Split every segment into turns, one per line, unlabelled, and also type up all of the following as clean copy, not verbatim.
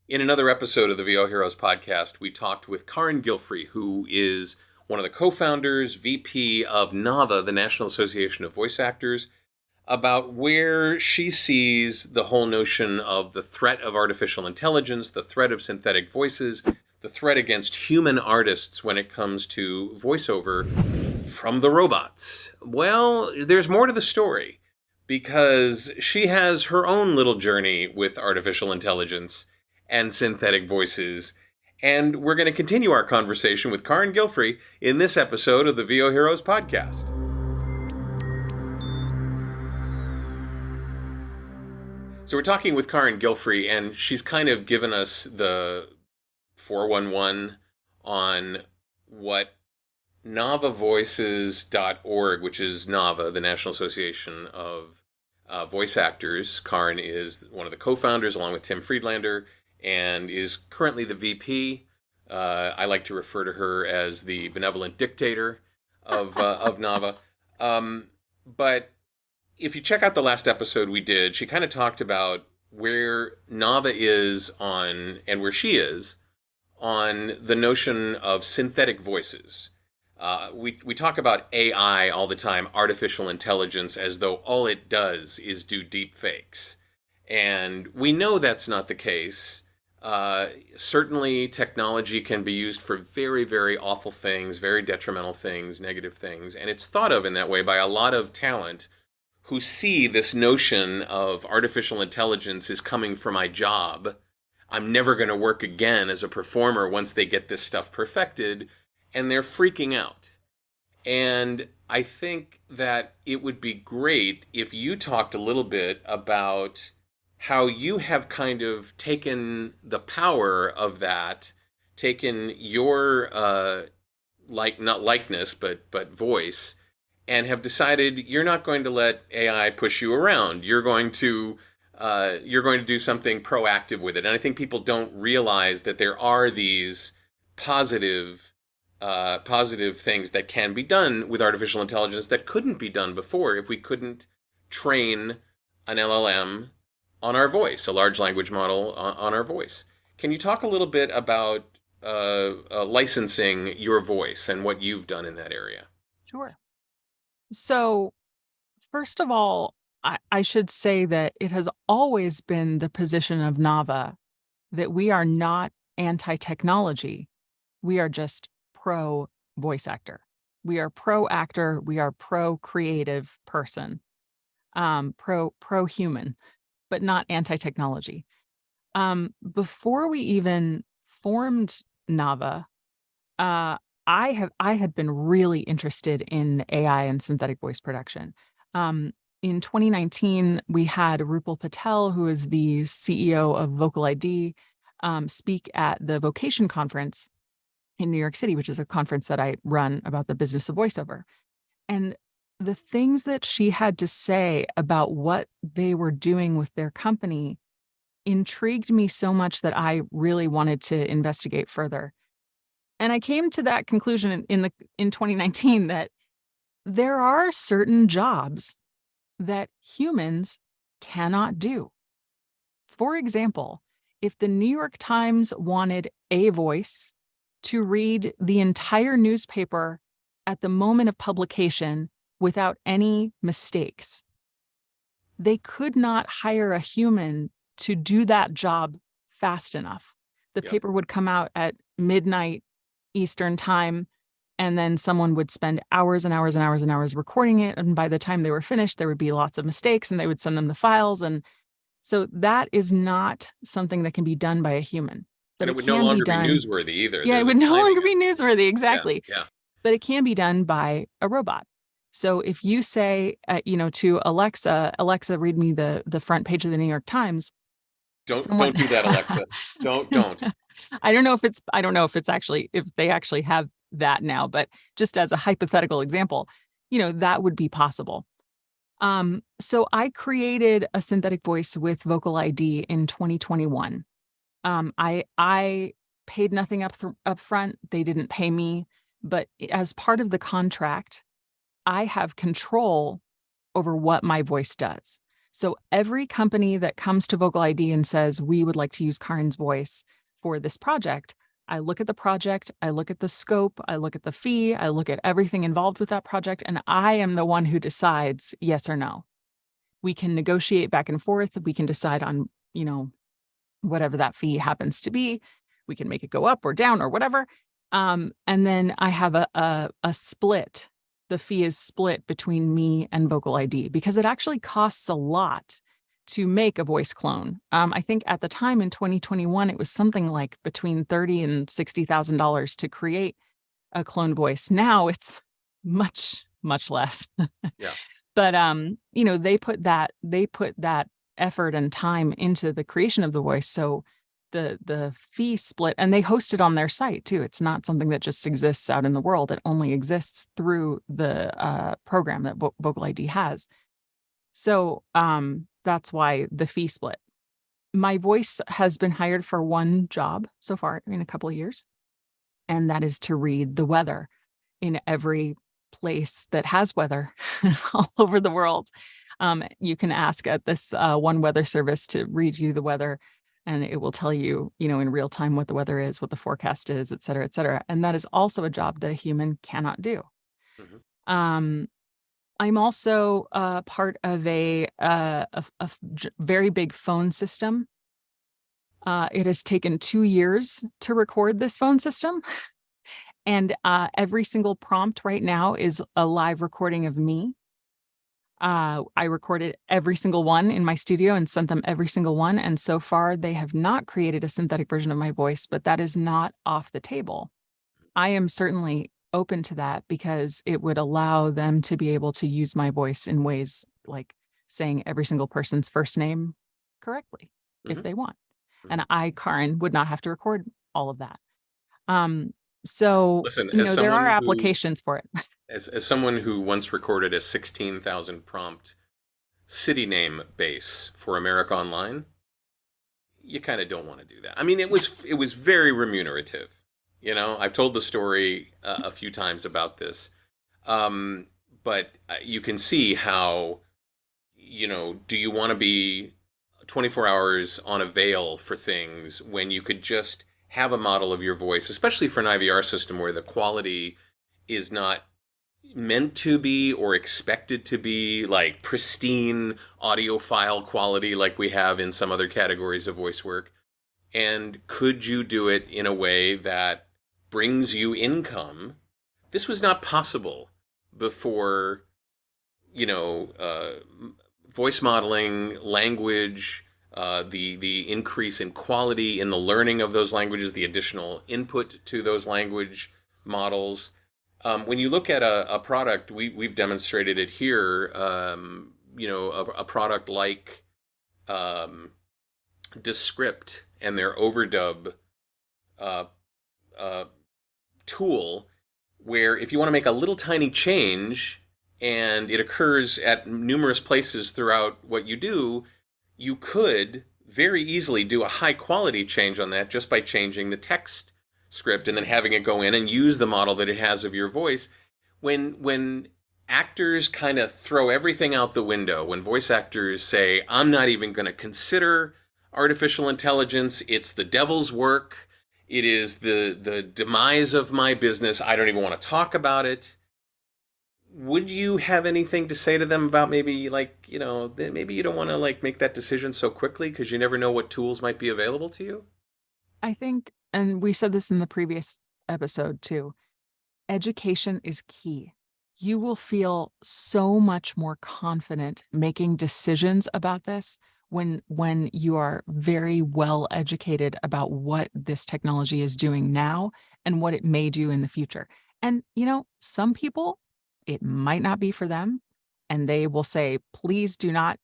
In another episode of the VOHeroes podcast, we talked with Carin Gilfry, who is one of the co-founders, VP of NAVA, the National Association of Voice Actors, about where she sees the whole notion of the threat of artificial intelligence, the threat of synthetic voices, the threat against human artists when it comes to voiceover from the robots. Well, there's more to the story because she has her own little journey with artificial intelligence and synthetic voices. And we're going to continue our conversation with Carin Gilfry in this episode of the VOHeroes podcast. So we're talking with Carin Gilfry, and she's kind of given us the 411 on what NavaVoices.org, which is NAVA, the National Association of Voice Actors. Carin is one of the co-founders, along with Tim Friedlander, and is currently the VP. I like to refer to her as the benevolent dictator of NAVA. But if you check out the last episode we did, she kind of talked about where NAVA is on, and where she is, on the notion of synthetic voices. We talk about AI all the time, artificial intelligence, as though all it does is do deep fakes. And we know that's not the case. Certainly technology can be used for very, very awful things, very detrimental things, negative things. And it's thought of in that way by a lot of talent who see this notion of artificial intelligence is coming for my job. I'm never going to work again as a performer once they get this stuff perfected, and they're freaking out. And I think that it would be great if you talked a little bit about how you have kind of taken the power of that, taken your not likeness but voice, and have decided you're not going to let AI push you around. You're going to do something proactive with it. And I think people don't realize that there are these positive things that can be done with artificial intelligence that couldn't be done before if we couldn't train an LLM on our voice, a large language model on our voice. Can you talk a little bit about licensing your voice and what you've done in that area?
Sure. So, first of all, I should say that it has always been the position of NAVA that we are not anti-technology. We are just pro-voice actor. We are pro-actor. We are pro-creative person, pro-human, but not anti-technology. Before we even formed NAVA, I had been really interested in AI and synthetic voice production. In 2019, we had Rupal Patel, who is the CEO of Vocal ID, speak at the Vocation Conference in New York City, which is a conference that I run about the business of voiceover. And the things that she had to say about what they were doing with their company intrigued me so much that I really wanted to investigate further. And I came to that conclusion in 2019 that there are certain jobs that humans cannot do. For example, if the New York Times wanted a voice to read the entire newspaper at the moment of publication without any mistakes, they could not hire a human to do that job fast enough. The paper would come out at midnight Eastern time, and then someone would spend hours and hours and hours and hours recording it. And by the time they were finished, there would be lots of mistakes, and they would send them the files. And so that is not something that can be done by a human.
But it would no longer be newsworthy either.
Yeah, it would no longer be newsworthy, exactly.
Yeah.
But it can be done by a robot. So if you say, to Alexa, read me the front page of the New York Times.
Don't do that, Alexa. Don't.
I don't know if they actually have that now, but just as a hypothetical example, that would be possible. So I created a synthetic voice with Vocal ID in 2021. I paid nothing up front. They didn't pay me, but as part of the contract, I have control over what my voice does. So every company that comes to Vocal ID and says, we would like to use Carin's voice for this project, I look at the project, I look at the scope, I look at the fee, I look at everything involved with that project, and I am the one who decides yes or no. We can negotiate back and forth. We can decide on, whatever that fee happens to be. We can make it go up or down or whatever. And then I have a split. The fee is split between me and Vocal ID because it actually costs a lot to make a voice clone. I think at the time in 2021, it was something like between $30,000 and $60,000 to create a clone voice. Now it's much, much less.
Yeah.
But they put that effort and time into the creation of the voice. So the fee split, and they host it on their site too. It's not something that just exists out in the world. It only exists through the program that Vocal ID has. So that's why the fee split. My voice has been hired for one job so far in a couple of years, and that is to read the weather in every place that has weather all over the world. You can ask at this one weather service to read you the weather, and it will tell you, in real time what the weather is, what the forecast is, et cetera, et cetera. And that is also a job that a human cannot do. Mm-hmm. I'm also part of a very big phone system. It has taken 2 years to record this phone system. And every single prompt right now is a live recording of me. I recorded every single one in my studio and sent them every single one. And so far, they have not created a synthetic version of my voice, but that is not off the table. I am certainly open to that because it would allow them to be able to use my voice in ways like saying every single person's first name correctly if they want. And I, Carin, would not have to record all of that. So,
listen,
there are applications for it.
As someone who once recorded a 16,000 prompt city name base for America Online, you kind of don't want to do that. I mean, it was very remunerative. I've told the story a few times about this, but you can see how, do you want to be 24 hours on a veil for things when you could just have a model of your voice, especially for an IVR system where the quality is not meant to be or expected to be like pristine audiophile quality like we have in some other categories of voice work? And could you do it in a way that brings you income? This was not possible before, voice modeling, language, the increase in quality in the learning of those languages, the additional input to those language models. When you look at a product, we've demonstrated it here, a product like Descript and their overdub tool, where if you want to make a little tiny change and it occurs at numerous places throughout what you do, you could very easily do a high quality change on that just by changing the text script and then having it go in and use the model that it has of your voice. When actors kind of throw everything out the window, when voice actors say, I'm not even going to consider artificial intelligence, it's the devil's work, it is the demise of my business, I don't even want to talk about it. Would you have anything to say to them about maybe maybe you don't want to make that decision so quickly because you never know what tools might be available to you?
I think, and we said this in the previous episode too, education is key. You will feel so much more confident making decisions about this when you are very well educated about what this technology is doing now and what it may do in the future. And, some people, it might not be for them. And they will say, please do not,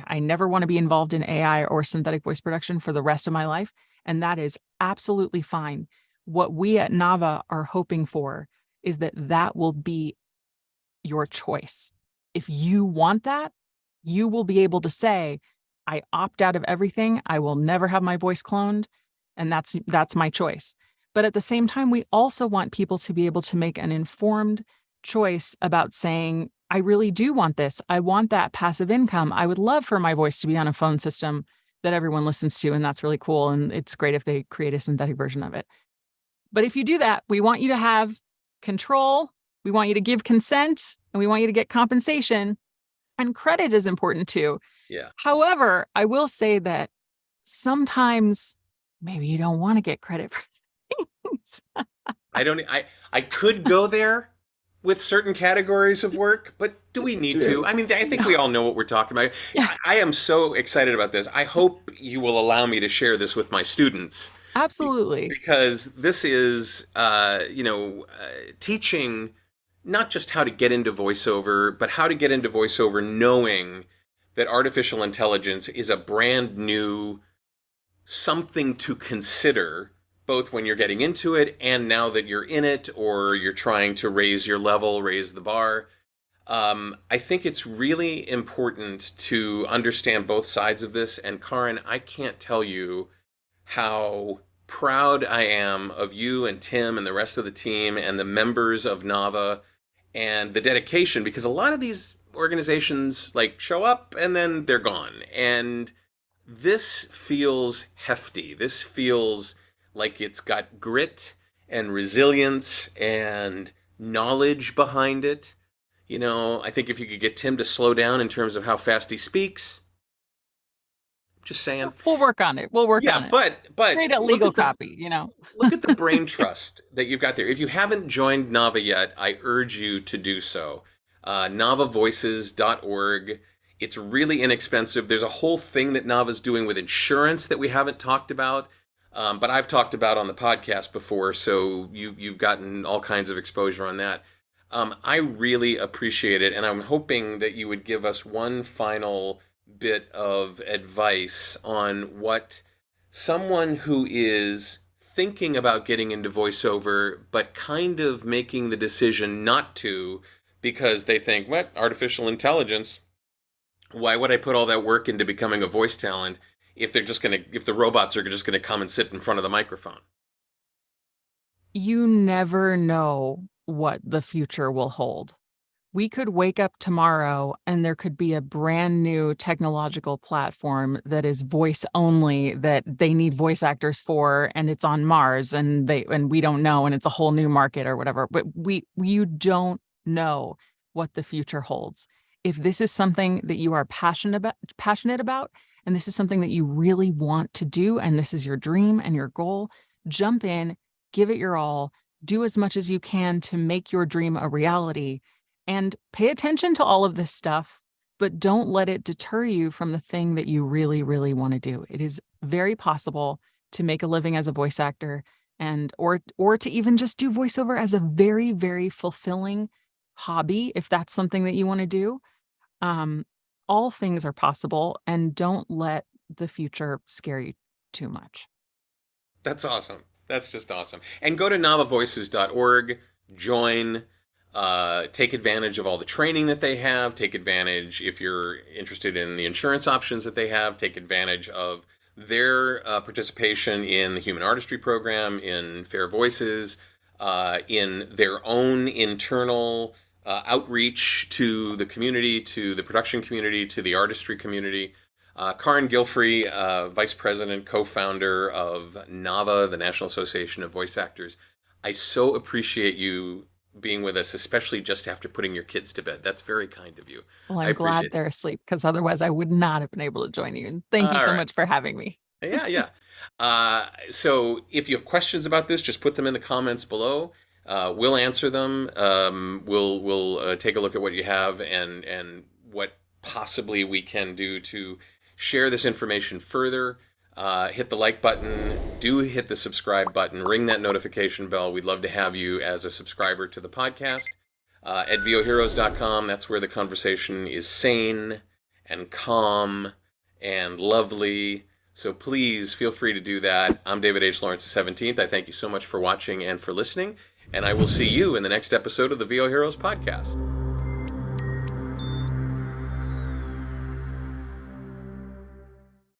I never want to be involved in AI or synthetic voice production for the rest of my life. And that is absolutely fine. What we at NAVA are hoping for is that will be your choice. If you want that, you will be able to say, I opt out of everything. I will never have my voice cloned. And that's my choice. But at the same time, we also want people to be able to make an informed choice about saying, I really do want this. I want that passive income. I would love for my voice to be on a phone system that everyone listens to, and that's really cool. And it's great if they create a synthetic version of it. But if you do that, we want you to have control, we want you to give consent, and we want you to get compensation. And credit is important too.
Yeah.
However, I will say that sometimes maybe you don't want to get credit for things.
I could go there with certain categories of work, but do we need to? I mean, I think we all know what we're talking about.
Yeah.
I am so excited about this. I hope you will allow me to share this with my students.
Absolutely.
Because this is, teaching not just how to get into voiceover, but how to get into voiceover knowing that artificial intelligence is a brand new something to consider, both when you're getting into it and now that you're in it or you're trying to raise your level, raise the bar. I think it's really important to understand both sides of this. And Carin, I can't tell you how proud I am of you and Tim and the rest of the team and the members of NAVA and the dedication, because a lot of these organizations like show up and then they're gone. And this feels hefty. This feels like it's got grit and resilience and knowledge behind it. I think if you could get Tim to slow down in terms of how fast he speaks, just saying.
We'll work on it. We'll work on it.
But
create a legal copy,
Look at the brain trust that you've got there. If you haven't joined NAVA yet, I urge you to do so. NAVAvoices.org. It's really inexpensive. There's a whole thing that NAVA's doing with insurance that we haven't talked about, but I've talked about on the podcast before, so you've gotten all kinds of exposure on that. I really appreciate it, and I'm hoping that you would give us one final bit of advice on what someone who is thinking about getting into voiceover, but kind of making the decision not to because they think, what, artificial intelligence? Why would I put all that work into becoming a voice talent if the robots are just gonna come and sit in front of the microphone?
You never know what the future will hold. We could wake up tomorrow and there could be a brand new technological platform that is voice only, that they need voice actors for, and it's on Mars and we don't know, and it's a whole new market or whatever. But you don't know what the future holds. If this is something that you are passionate about, and this is something that you really want to do, and this is your dream and your goal, jump in, give it your all, do as much as you can to make your dream a reality. And pay attention to all of this stuff, but don't let it deter you from the thing that you really, really want to do. It is very possible to make a living as a voice actor, and or to even just do voiceover as a very, very fulfilling hobby, if that's something that you want to do. All things are possible, and don't let the future scare you too much.
That's awesome. That's just awesome. And go to NAVAvoices.org, join. Take advantage of all the training that they have. Take advantage, if you're interested in the insurance options that they have, take advantage of their participation in the Human Artistry Program, in Fair Voices, in their own internal outreach to the community, to the production community, to the artistry community. Carin Gilfry, Vice President, co-founder of NAVA, the National Association of Voice Actors. I so appreciate you being with us, especially just after putting your kids to bed. That's very kind of you.
Well, I'm glad they're asleep, because otherwise I would not have been able to join you. And thank you so much for having me.
Yeah. So if you have questions about this, just put them in the comments below. We'll answer them. We'll take a look at what you have and what possibly we can do to share this information further. Hit the like button, do hit the subscribe button, ring that notification bell. We'd love to have you as a subscriber to the podcast. At VOHeroes.com, that's where the conversation is sane and calm and lovely. So please feel free to do that. I'm David H. Lawrence XVII. I thank you so much for watching and for listening, and I will see you in the next episode of the VOHeroes podcast.